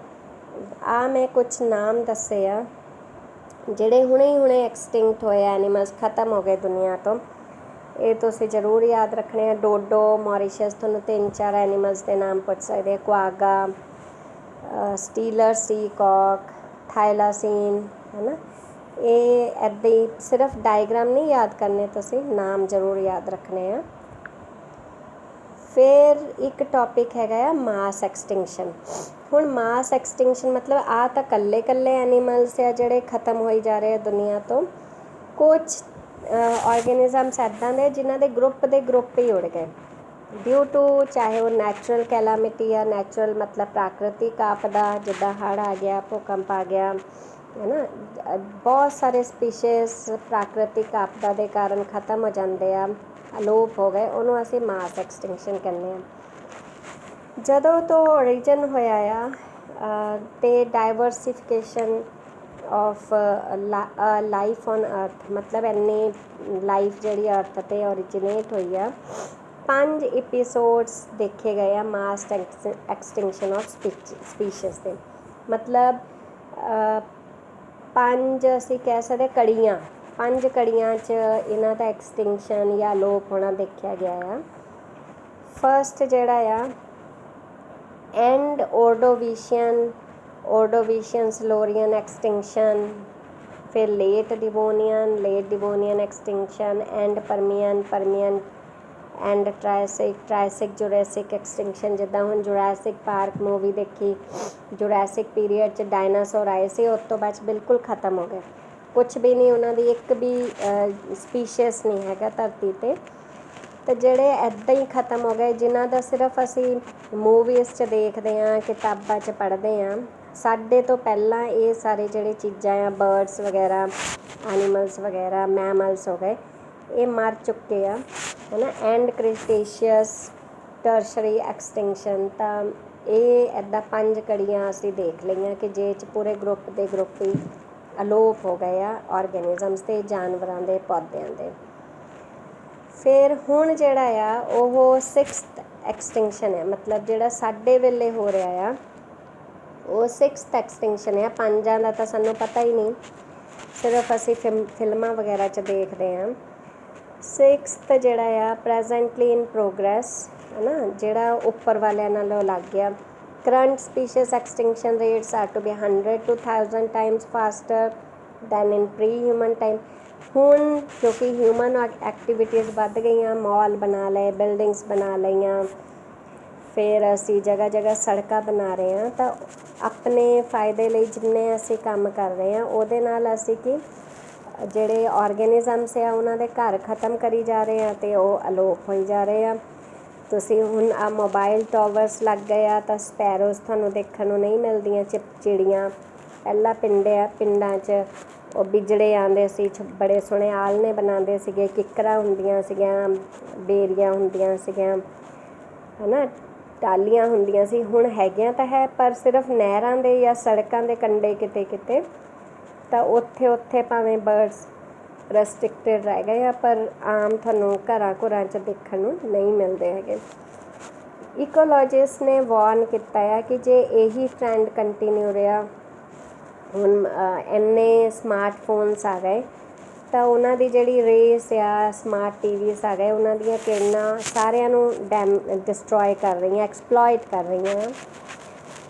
ਮੈਂ ਕੁਛ ਨਾਮ ਦੱਸੇ ਆ ਜਿਹੜੇ ਹੁਣੇ ਐਕਸਟਿੰਕਟ ਹੋਏ ਐਨੀਮਲਸ, ਖ਼ਤਮ ਹੋ ਗਏ ਦੁਨੀਆ ਤੋਂ, ਇਹ ਤੁਸੀਂ ਜ਼ਰੂਰ ਯਾਦ ਰੱਖਣੇ ਆ। ਡੋਡੋ, ਮੌਰੀਸ਼ੀਅਸ, ਤੁਹਾਨੂੰ 3-4 ਐਨੀਮਲਸ ਦੇ ਨਾਮ ਪੁੱਛ ਸਕਦੇ ਆ। ਕੁਆਗਾ, ਸਟੀਲਰ ਸੀ ਕੌਕ, ਥਾਈਲਾਸੀਨ, ਹੈ ਨਾ। ਇਹ ਇੱਦਾਂ ਹੀ ਸਿਰਫ ਡਾਇਗਰਾਮ ਨਹੀਂ ਯਾਦ ਕਰਨੇ, ਤੁਸੀਂ ਨਾਮ ਜ਼ਰੂਰ ਯਾਦ ਰੱਖਣੇ ਆ। ਫਿਰ ਇੱਕ ਟੌਪਿਕ ਹੈਗਾ ਆ ਮਾਸ ਐਕਸਟਿੰਕਸ਼ਨ। ਹੁਣ ਮਾਸ ਐਕਸਟਿੰਕਸ਼ਨ ਮਤਲਬ ਆ ਤਾਂ ਇਕੱਲੇ ਐਨੀਮਲਸ ਆ ਜਿਹੜੇ ਖ਼ਤਮ ਹੋਈ ਜਾ ਰਹੇ ਆ ਦੁਨੀਆ ਤੋਂ। ਕੁਛ ਆਰਗੇਨਿਜ਼ਮਸ ਇੱਦਾਂ ਦੇ ਜਿਨ੍ਹਾਂ ਦੇ ਗਰੁੱਪ ਹੀ ਉੜ ਗਏ ਡਿਊ ਟੂ, ਚਾਹੇ ਉਹ ਨੈਚੁਰਲ ਕੈਲਾਮਿਟੀ ਆ, ਨੈਚੁਰਲ ਮਤਲਬ ਪ੍ਰਾਕ੍ਰਿਤਿਕ ਆਪਦਾ, ਜਿੱਦਾਂ ਹੜ੍ਹ ਆ ਗਿਆ, ਭੂਕੰਪ ਆ ਗਿਆ, ਹੈ ਨਾ। ਬਹੁਤ ਸਾਰੇ ਸਪੀਸ਼ੀਜ਼ ਪ੍ਰਾਕ੍ਰਿਤਿਕ ਆਪਦਾ ਦੇ ਕਾਰਨ ਖ਼ਤਮ ਹੋ ਜਾਂਦੇ ਆ, ਅਲੋਪ ਹੋ ਗਏ, ਉਹਨੂੰ ਅਸੀਂ ਮਾਸ ਐਕਸਟਿੰਕਸ਼ਨ ਕਹਿੰਦੇ ਹਾਂ। ਜਦੋਂ ਤੋਂ ਓਰੀਜਨ ਹੋਇਆ ਆ ਅਤੇ ਡਾਇਵਰਸੀਫਿਕੇਸ਼ਨ ਆਫ ਲਾਈਫ ਔਨ ਅਰਥ, ਮਤਲਬ ਇੰਨੀ ਲਾਈਫ ਜਿਹੜੀ ਅਰਥ 'ਤੇ ਓਰੀਜਨੇਟ ਹੋਈ ਆ, 5 ਐਪੀਸੋਡਸ ਦੇਖੇ ਗਏ ਆ ਮਾਸ ਐਕਸਟਿੰਕਸ਼ਨ ਆਫ ਸਪੀਸ਼ੀਜ਼ ਦੇ। ਮਤਲਬ 5 ਅਸੀਂ ਕਹਿ ਸਕਦੇ ਕੜੀਆਂ, 5 ਕੜੀਆਂ 'ਚ ਇਹਨਾਂ ਦਾ ਐਕਸਟਿੰਕਸ਼ਨ ਜਾਂ ਅਲੋਪ ਹੋਣਾ ਦੇਖਿਆ ਗਿਆ ਆ। ਫਸਟ ਜਿਹੜਾ ਆ ਐਂਡ ਓਰਡੋਵੀਸ਼ੀਅਨ ਸਿਲੂਰੀਅਨ ਐਕਸਟਿੰਕਸ਼ਨ, ਫਿਰ ਲੇਟ ਡਿਵੋਨੀਅਨ ਐਕਸਟਿੰਕਸ਼ਨ, ਐਂਡ ਪਰਮੀਅਨ ਐਂਡ ਟ੍ਰਾਇਸਿਕ ਜੁਰੈਸਿਕ ਐਕਸਟਿੰਕਸ਼ਨ। ਜਿੱਦਾਂ ਹੁਣ ਜੁਰੈਸਿਕ ਪਾਰਕ ਮੂਵੀ ਦੇਖੀ, ਜੁਰੈਸਿਕ ਪੀਰੀਅਡ 'ਚ ਡਾਇਨਾਸੌਰ ਆਏ ਸੀ, ਉਸ ਤੋਂ ਬਾਅਦ ਬਿਲਕੁਲ ਖ਼ਤਮ ਹੋ ਗਏ, ਕੁਛ ਵੀ ਨਹੀਂ, ਉਹਨਾਂ ਦੀ ਇੱਕ ਵੀ ਸਪੀਸ਼ੀਜ਼ ਨਹੀਂ ਹੈਗਾ ਧਰਤੀ 'ਤੇ। ਅਤੇ ਜਿਹੜੇ ਇੱਦਾਂ ਹੀ ਖ਼ਤਮ ਹੋ ਗਏ, ਜਿਨ੍ਹਾਂ ਦਾ ਸਿਰਫ ਅਸੀਂ ਮੂਵੀਜ਼ 'ਚ ਦੇਖਦੇ ਹਾਂ, ਕਿਤਾਬਾਂ 'ਚ ਪੜ੍ਹਦੇ ਹਾਂ, ਸਾਡੇ ਤੋਂ ਪਹਿਲਾਂ ਇਹ ਸਾਰੇ ਜਿਹੜੇ ਚੀਜ਼ਾਂ ਆ, ਬਰਡਸ ਵਗੈਰਾ, ਐਨੀਮਲਸ ਵਗੈਰਾ, ਮੈਮਲਸ ਹੋ ਗਏ, ਇਹ ਮਰ ਚੁੱਕੇ ਆ, ਹੈ ਨਾ। And Cretaceous Tertiary extinction. ਤਾਂ ਇਹ ਇੱਦਾਂ 5 ਕੜੀਆਂ ਅਸੀਂ ਦੇਖ ਲਈਆਂ ਕਿ ਜੇ 'ਚ ਪੂਰੇ ਗਰੁੱਪ ਹੀ ਅਲੋਪ ਹੋ ਗਏ ਆ, ਆਰਗੇਨਿਜ਼ਮਸ ਦੇ, ਜਾਨਵਰਾਂ ਦੇ, ਪੌਦਿਆਂ ਦੇ। ਫਿਰ ਹੁਣ ਜਿਹੜਾ ਆ ਉਹ 6th ਐਕਸਟਿੰਕਸ਼ਨ ਹੈ, ਮਤਲਬ ਜਿਹੜਾ ਸਾਡੇ ਵੇਲੇ ਹੋ ਰਿਹਾ ਆ ਉਹ 6th ਐਕਸਟਿੰਕਸ਼ਨ ਆ। 5 ਦਾ ਤਾਂ ਸਾਨੂੰ ਪਤਾ ਹੀ ਨਹੀਂ, ਸਿਰਫ ਅਸੀਂ ਫਿਲਮਾਂ ਵਗੈਰਾ 'ਚ ਦੇਖਦੇ ਹਾਂ। 6th ਜਿਹੜਾ ਆ ਪ੍ਰੈਜੈਂਟਲੀ ਇਨ ਪ੍ਰੋਗਰੈਸ, ਹੈ ਨਾ, ਜਿਹੜਾ ਉੱਪਰ ਵਾਲਿਆਂ ਨਾਲੋਂ ਲੱਗ ਗਿਆ। Current species extinction rates are to be 100 to 1000 times faster than in pre human time. ਹੁਣ ਕਿਉਂਕਿ ਹਿਊਮਨ ਐਕਟੀਵਿਟੀਜ਼ ਵੱਧ ਗਈਆਂ, ਮਾਲ ਬਣਾ ਲਏ, ਬਿਲਡਿੰਗਸ ਬਣਾ ਲਈਆਂ, ਫਿਰ ਅਸੀਂ ਜਗ੍ਹਾ ਜਗ੍ਹਾ ਸੜਕਾਂ ਬਣਾ ਰਹੇ ਹਾਂ, ਤਾਂ ਆਪਣੇ ਫਾਇਦੇ ਲਈ ਜਿੰਨੇ ਅਸੀਂ ਕੰਮ ਕਰ ਰਹੇ ਹਾਂ ਉਹਦੇ ਨਾਲ ਅਸੀਂ ਕੀ ਜਿਹੜੇ ਆਰਗੈਨਿਜ਼ਮਸ ਆ ਉਹਨਾਂ ਦੇ ਘਰ ਖ਼ਤਮ ਕਰੀ ਜਾ ਰਹੇ ਆ ਅਤੇ ਉਹ ਅਲੋਪ ਹੋਈ ਜਾ ਰਹੇ ਆ। ਤੁਸੀਂ ਹੁਣ ਆ ਮੋਬਾਈਲ ਟਾਵਰਸ ਲੱਗ ਗਏ ਆ ਤਾਂ ਸਪੈਰੋਜ਼ ਤੁਹਾਨੂੰ ਦੇਖਣ ਨੂੰ ਨਹੀਂ ਮਿਲਦੀਆਂ, ਚਿੜੀਆਂ। ਪਹਿਲਾਂ ਪਿੰਡਾਂ 'ਚ ਉਹ ਬਿਜੜੇ ਆਉਂਦੇ ਸੀ, ਬੜੇ ਸੋਹਣੇ ਆਲ੍ਹਣੇ ਬਣਾਉਂਦੇ ਸੀਗੇ, ਕਿੱਕਰਾਂ ਹੁੰਦੀਆਂ ਸੀਗੀਆਂ, ਬੇਰੀਆਂ ਹੁੰਦੀਆਂ ਸੀਗੀਆਂ, ਹੈ ਨਾ, ਟਾਹਲੀਆਂ ਹੁੰਦੀਆਂ ਸੀ। ਹੁਣ ਹੈਗੀਆਂ ਤਾਂ ਹੈ ਪਰ ਸਿਰਫ ਨਹਿਰਾਂ ਦੇ ਜਾਂ ਸੜਕਾਂ ਦੇ ਕੰਢੇ ਕਿਤੇ ਕਿਤੇ, ਤਾਂ ਉੱਥੇ ਭਾਵੇਂ ਬਰਡਸ ਰੈਸਟ੍ਰਿਕਟਡ ਰਹਿ ਗਏ ਆ ਪਰ ਆਮ ਤੁਹਾਨੂੰ ਘਰਾਂ ਘੁਰਾਂ 'ਚ ਦੇਖਣ ਨੂੰ ਨਹੀਂ ਮਿਲਦੇ ਹੈਗੇ। ਇਕੋਲੋਜਿਸਟ ਨੇ ਵਾਰਨ ਕੀਤਾ ਆ ਕਿ ਜੇ ਇਹੀ ਟਰੈਂਡ ਕੰਟੀਨਿਊ ਰਿਹਾ, ਹੁਣ ਇੰਨੇ ਸਮਾਰਟਫੋਨਸ ਆ ਗਏ ਤਾਂ ਉਹਨਾਂ ਦੀ ਜਿਹੜੀ ਰੇਸ ਆ, ਸਮਾਰਟ ਟੀਵੀਜ਼ ਆ ਗਏ, ਉਹਨਾਂ ਦੀਆਂ ਕਿਰਨਾਂ ਸਾਰਿਆਂ ਨੂੰ ਡਿਸਟਰੋਏ ਕਰ ਰਹੀਆਂ, ਐਕਸਪਲੋਇਟ ਕਰ ਰਹੀਆਂ।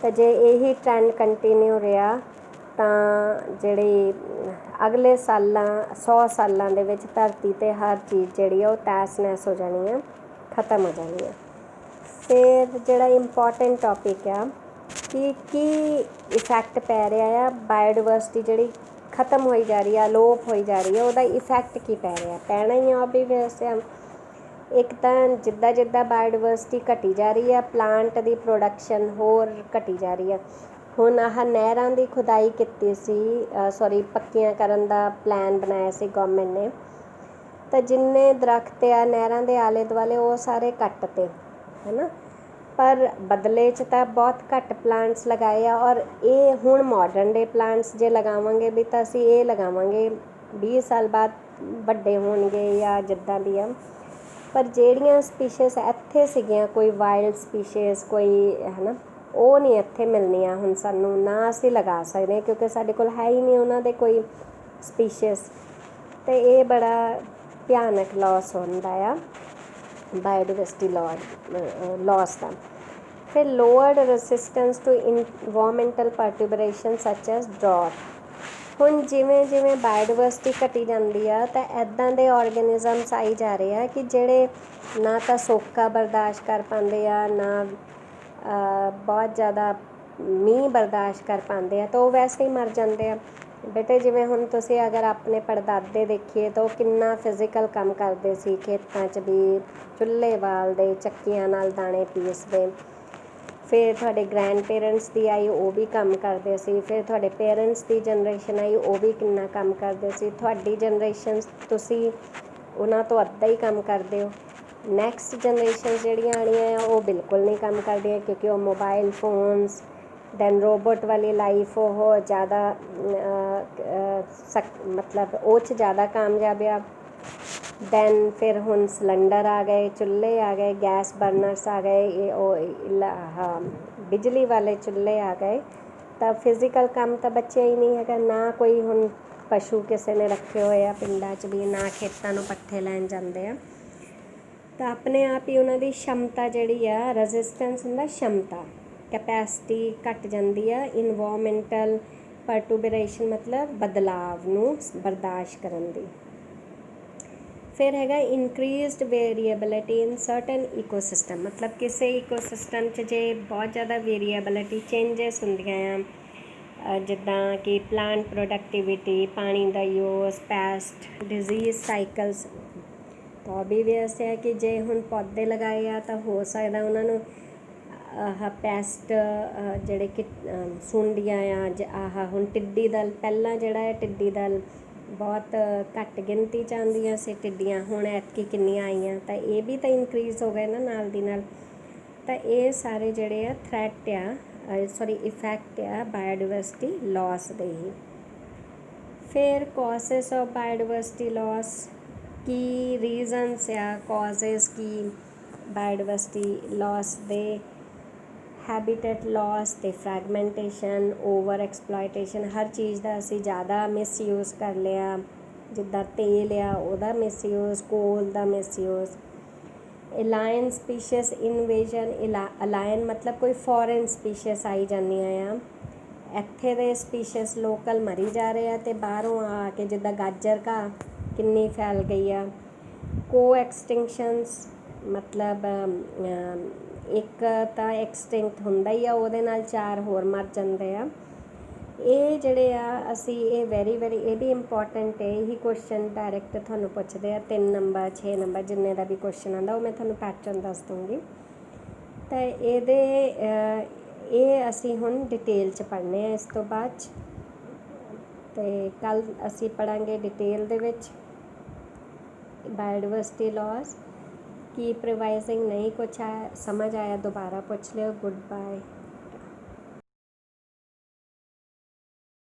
ਤਾਂ ਜੇ ਇਹੀ ਟਰੈਂਡ ਕੰਟੀਨਿਊ ਰਿਹਾ ਤਾਂ ਜਿਹੜੀ ਅਗਲੇ 100 ਸਾਲਾਂ ਦੇ ਵਿੱਚ ਧਰਤੀ 'ਤੇ ਹਰ ਚੀਜ਼ ਜਿਹੜੀ ਆ ਉਹ ਤਹਿਸ ਨਹਿਸ ਹੋ ਜਾਣੀ ਆ, ਖ਼ਤਮ ਹੋ ਜਾਣੀ ਆ। ਫਿਰ ਜਿਹੜਾ ਇੰਪੋਰਟੈਂਟ ਟੋਪਿਕ ਆ ਕਿ ਕੀ ਇਫੈਕਟ ਪੈ ਰਿਹਾ ਆ, ਬਾਇਓਡਾਇਵਰਸਿਟੀ ਜਿਹੜੀ ਖ਼ਤਮ ਹੋਈ ਜਾ ਰਹੀ ਆ, ਅਲੋਪ ਹੋਈ ਜਾ ਰਹੀ ਆ, ਉਹਦਾ ਇਫੈਕਟ ਕੀ ਪੈ ਰਿਹਾ? ਪੈਣਾ ਹੀ ਆ ਓਬਵੀਅਸ ਆ। ਇੱਕ ਤਾਂ ਜਿੱਦਾਂ ਜਿੱਦਾਂ ਬਾਇਓਡਾਇਵਰਸਿਟੀ ਘਟੀ ਜਾ ਰਹੀ ਆ, ਪਲਾਂਟ ਦੀ ਪ੍ਰੋਡਕਸ਼ਨ ਹੋਰ ਘਟੀ ਜਾ ਰਹੀ ਆ। ਹੁਣ ਆਹ ਨਹਿਰਾਂ ਦੀ ਖੁਦਾਈ ਕੀਤੀ ਸੀ, ਪੱਕੀਆਂ ਕਰਨ ਦਾ ਪਲਾਨ ਬਣਾਇਆ ਸੀ ਗੌਰਮੈਂਟ ਨੇ, ਤਾਂ ਜਿੰਨੇ ਦਰਖਤ ਆ ਨਹਿਰਾਂ ਦੇ ਆਲੇ ਦੁਆਲੇ ਉਹ ਸਾਰੇ ਕੱਟਤੇ, ਹੈ ਨਾ, ਪਰ ਬਦਲੇ 'ਚ ਤਾਂ ਬਹੁਤ ਘੱਟ ਪਲਾਂਟਸ ਲਗਾਏ ਆ। ਔਰ ਇਹ ਹੁਣ ਮਾਡਰਨ ਡੇ ਪਲਾਂਟਸ ਜੇ ਲਗਾਵਾਂਗੇ ਵੀ ਤਾਂ ਅਸੀਂ ਇਹ ਲਗਾਵਾਂਗੇ 20 ਸਾਲ ਬਾਅਦ ਵੱਡੇ ਹੋਣਗੇ ਜਾਂ ਜਿੱਦਾਂ ਵੀ ਆ। ਪਰ ਜਿਹੜੀਆਂ ਸਪੀਸ਼ੀਜ਼ ਇੱਥੇ ਸੀਗੀਆਂ, ਕੋਈ ਵਾਈਲਡ ਸਪੀਸ਼ੀਜ਼ ਕੋਈ, ਹੈ ਨਾ, ਉਹ ਨਹੀਂ ਇੱਥੇ ਮਿਲਣੀਆਂ ਹੁਣ ਸਾਨੂੰ, ਨਾ ਅਸੀਂ ਲਗਾ ਸਕਦੇ ਕਿਉਂਕਿ ਸਾਡੇ ਕੋਲ ਹੈ ਹੀ ਨਹੀਂ ਉਹਨਾਂ ਦੇ ਕੋਈ ਸਪੀਸ਼ੀਜ਼। ਅਤੇ ਇਹ ਬੜਾ ਭਿਆਨਕ ਲਾਸ ਹੁੰਦਾ ਆ ਬਾਇਓਡਾਇਵਰਸਿਟੀ ਲਾਸ ਦਾ। ਫਿਰ ਲੋਅਰਡ ਰੈਸਿਸਟੈਂਸ ਟੂ ਇਨਵਾਇਰਮੈਂਟਲ ਪਰਟਰਬੇਸ਼ਨ ਸੱਚ ਐਜ਼ ਡਰਾਟ। ਹੁਣ ਜਿਵੇਂ ਜਿਵੇਂ ਬਾਇਓਡਾਇਵਰਸਿਟੀ ਘਟੀ ਜਾਂਦੀ ਆ ਤਾਂ ਇੱਦਾਂ ਦੇ ਆਰਗੈਨਿਜ਼ਮਸ ਆਈ ਜਾ ਰਹੇ ਆ ਕਿ ਜਿਹੜੇ ਨਾ ਤਾਂ ਸੋਕਾ ਬਰਦਾਸ਼ਤ ਕਰ ਪਾਉਂਦੇ ਆ, ਨਾ ਬਹੁਤ ਜ਼ਿਆਦਾ ਮੀਂਹ ਬਰਦਾਸ਼ਤ ਕਰ ਪਾਉਂਦੇ ਆ, ਤਾਂ ਉਹ ਵੈਸੇ ਹੀ ਮਰ ਜਾਂਦੇ ਆ। ਬੇਟੇ ਜਿਵੇਂ ਹੁਣ ਤੁਸੀਂ ਅਗਰ ਆਪਣੇ ਪੜਦਾਦੇ ਦੇਖੀਏ ਤਾਂ ਉਹ ਕਿੰਨਾ ਫਿਜ਼ੀਕਲ ਕੰਮ ਕਰਦੇ ਸੀ, ਖੇਤਾਂ 'ਚ ਵੀ ਚੁੱਲ੍ਹੇ ਬਾਲਦੇ, ਚੱਕੀਆਂ ਨਾਲ ਦਾਣੇ ਪੀਸਦੇ। ਫਿਰ ਤੁਹਾਡੇ ਗ੍ਰੈਂਡ ਪੇਰੈਂਟਸ ਦੀ ਆਈ, ਉਹ ਵੀ ਕੰਮ ਕਰਦੇ ਸੀ। ਫਿਰ ਤੁਹਾਡੇ ਪੇਰੈਂਟਸ ਦੀ ਜਨਰੇਸ਼ਨ ਆਈ, ਉਹ ਵੀ ਕਿੰਨਾ ਕੰਮ ਕਰਦੇ ਸੀ। ਤੁਹਾਡੀ ਜਨਰੇਸ਼ਨ ਤੁਸੀਂ ਉਹਨਾਂ ਤੋਂ ਅੱਧਾ ਹੀ ਕੰਮ ਕਰਦੇ ਹੋ। ਨੈਕਸਟ ਜਨਰੇਸ਼ਨ ਜਿਹੜੀਆਂ ਆਉਣੀਆਂ ਆ ਉਹ ਬਿਲਕੁਲ ਨਹੀਂ ਕੰਮ ਕਰਦੀਆਂ ਕਿਉਂਕਿ ਉਹ ਮੋਬਾਈਲ ਫੋਨਸ, ਦੈਨ ਰੋਬੋਟ ਵਾਲੀ ਲਾਈਫ ਉਹ ਜ਼ਿਆਦਾ ਮਤਲਬ ਉਹ 'ਚ ਜ਼ਿਆਦਾ ਕਾਮਯਾਬ ਆ। ਦੈਨ ਫਿਰ ਹੁਣ ਸਿਲੰਡਰ ਆ ਗਏ, ਚੁੱਲ੍ਹੇ ਆ ਗਏ, ਗੈਸ ਬਰਨਰਸ ਆ ਗਏ, ਬਿਜਲੀ ਵਾਲੇ ਚੁੱਲ੍ਹੇ ਆ ਗਏ, ਤਾਂ ਫਿਜ਼ੀਕਲ ਕੰਮ ਤਾਂ ਬਚਿਆ ਹੀ ਨਹੀਂ ਹੈਗਾ। ਨਾ ਕੋਈ ਹੁਣ ਪਸ਼ੂ ਕਿਸੇ ਨੇ ਰੱਖੇ ਹੋਏ ਆ ਪਿੰਡਾਂ 'ਚ ਵੀ, ਨਾ ਖੇਤਾਂ ਨੂੰ ਪੱਠੇ ਲੈਣ ਜਾਂਦੇ ਆ, ਤਾਂ ਆਪਣੇ ਆਪ ਹੀ ਉਹਨਾਂ ਦੀ ਸ਼ਮਤਾ ਜਿਹੜੀ ਆ, ਰੈਜ਼ਿਸਟੈਂਸ ਹੁੰਦਾ ਸ਼ਮਤਾ, ਕੈਪੈਸਿਟੀ ਘੱਟ ਜਾਂਦੀ ਆ ਇਨਵਾਇਰਮੈਂਟਲ ਪਰਟਰਬੇਸ਼ਨ ਮਤਲਬ ਬਦਲਾਵ ਨੂੰ ਬਰਦਾਸ਼ਤ ਕਰਨ ਦੀ। ਫਿਰ ਹੈਗਾ ਇਨਕਰੀਜ਼ਡ ਵੇਰੀਏਬਿਲਿਟੀ ਇਨ ਸਰਟਨ ਈਕੋਸਿਸਟਮ, ਮਤਲਬ ਕਿਸੇ ਈਕੋਸਿਸਟਮ 'ਚ ਜੇ ਬਹੁਤ ਜ਼ਿਆਦਾ ਵੇਰੀਏਬਿਲਿਟੀ ਚੇਂਜਸ ਹੁੰਦੀਆਂ ਆ, ਜਿੱਦਾਂ ਕਿ ਪਲਾਂਟ ਪ੍ਰੋਡਕਟੀਵਿਟੀ, ਪਾਣੀ ਦਾ ਯੂਜ਼, ਪੈਸਟ, ਡਿਜ਼ੀਜ਼ ਸਾਈਕਲਸ, ਤਾਂ ਓਬਵੀਅਸ ਹੈ ਕਿ ਜੇ ਹੁਣ ਪੌਦੇ ਲਗਾਏ ਆ ਤਾਂ ਹੋ ਸਕਦਾ ਉਹਨਾਂ ਨੂੰ ਪੈਸਟ ਜਿਹੜੇ ਕਿ ਸੁੰਡੀਆਂ ਆ, ਹੁਣ ਟਿੱਡੀ ਦਲ, ਪਹਿਲਾਂ ਜਿਹੜਾ ਹੈ ਟਿੱਡੀ ਦਲ ਬਹੁਤ ਘੱਟ ਗਿਣਤੀ 'ਚ ਆਉਂਦੀਆਂ ਸੀ ਟਿੱਡੀਆਂ, ਹੁਣ ਐਤਕੀ ਕਿੰਨੀਆਂ ਆਈਆਂ, ਤਾਂ ਇਹ ਵੀ ਤਾਂ ਇਨਕਰੀਜ਼ ਹੋ ਗਏ ਨਾ ਨਾਲ ਦੀ ਨਾਲ। ਤਾਂ ਇਹ ਸਾਰੇ ਜਿਹੜੇ ਆ ਥ੍ਰੈਟ ਆ, ਇਫੈਕਟ ਆ ਬਾਇਓਡਾਇਵਰਸਿਟੀ ਲਾਸ ਦੇ ਹੀ। ਫਿਰ ਕਾਜ਼ਸ ਆਫ ਬਾਇਓਡਾਇਵਰਸਿਟੀ ਲਾਸ, ਕੀ ਰੀਜ਼ਨਸ ਆ, ਕਾਜ਼ਸ ਕੀ ਬਾਇਓਡਾਇਵਰਸਿਟੀ ਲਾਸ ਦੇ? ਹੈਬੀਟੇਟ ਲਾਸ ਅਤੇ ਫਰੈਗਮੈਂਟੇਸ਼ਨ, ਓਵਰ ਐਕਸਪਲੋਇਟੇਸ਼ਨ, ਹਰ ਚੀਜ਼ ਦਾ ਅਸੀਂ ਜ਼ਿਆਦਾ ਮਿਸਯੂਜ਼ ਕਰ ਲਿਆ, ਜਿੱਦਾਂ ਤੇਲ ਆ ਉਹਦਾ ਮਿਸਯੂਜ਼, ਕੋਲ ਦਾ ਮਿਸਯੂਜ਼, ਇਲਾਇਨ ਸਪੀਸ਼ੀਜ਼ ਇਨਵੇਜਨ, ਅਲਾਇਨ ਮਤਲਬ ਕੋਈ ਫੋਰਨ ਸਪੀਸ਼ੀਜ਼ ਆਈ ਜਾਂਦੀਆਂ ਆ, ਇੱਥੇ ਦੇ ਸਪੀਸ਼ੀਜ਼ ਲੋਕਲ ਮਰੀ ਜਾ ਰਹੇ ਆ ਅਤੇ ਬਾਹਰੋਂ ਆ ਕੇ ਜਿੱਦਾਂ ਗਾਜਰ ਘਾਹ ਕਿੰਨੀ ਫੈਲ ਗਈ ਆ। ਕੋ ਐਕਸਟਿੰਕਸ਼ਨਸ ਮਤਲਬ ਇੱਕ ਤਾਂ ਐਕਸਟਿੰਕਟ ਹੁੰਦਾ ਹੀ ਆ, ਉਹਦੇ ਨਾਲ 4 ਹੋਰ ਮਰ ਜਾਂਦੇ ਆ। ਇਹ ਜਿਹੜੇ ਆ ਅਸੀਂ ਇਹ ਵੈਰੀ ਇਹ ਵੀ ਇੰਪੋਰਟੈਂਟ ਹੈ। ਇਹੀ ਕੁਐਸਚਨ ਡਾਇਰੈਕਟ ਤੁਹਾਨੂੰ ਪੁੱਛਦੇ ਆ 3 ਨੰਬਰ 6 ਨੰਬਰ ਜਿੰਨੇ ਦਾ ਵੀ ਕੁਐਸਚਨ ਆਉਂਦਾ ਉਹ ਮੈਂ ਤੁਹਾਨੂੰ ਪੈਟਰਨ ਦੱਸ ਦੂੰਗੀ। ਤਾਂ ਇਹ ਅਸੀਂ ਹੁਣ ਡਿਟੇਲ 'ਚ ਪੜ੍ਹਨੇ ਆ ਇਸ ਤੋਂ ਬਾਅਦ 'ਚ, ਅਤੇ ਕੱਲ੍ਹ ਅਸੀਂ ਪੜ੍ਹਾਂਗੇ ਡਿਟੇਲ ਦੇ ਵਿੱਚ ਬਾਇਓਡਾਇਵਰਸਿਟੀ ਲਾਜ਼। ਕੀਪ ਰਿਵਾਈਜ਼ਿੰਗ, ਨਹੀਂ ਕੁਛ ਸਮਝ ਆਇਆ ਦੁਬਾਰਾ ਪੁੱਛ ਲਿਓ। Good bye.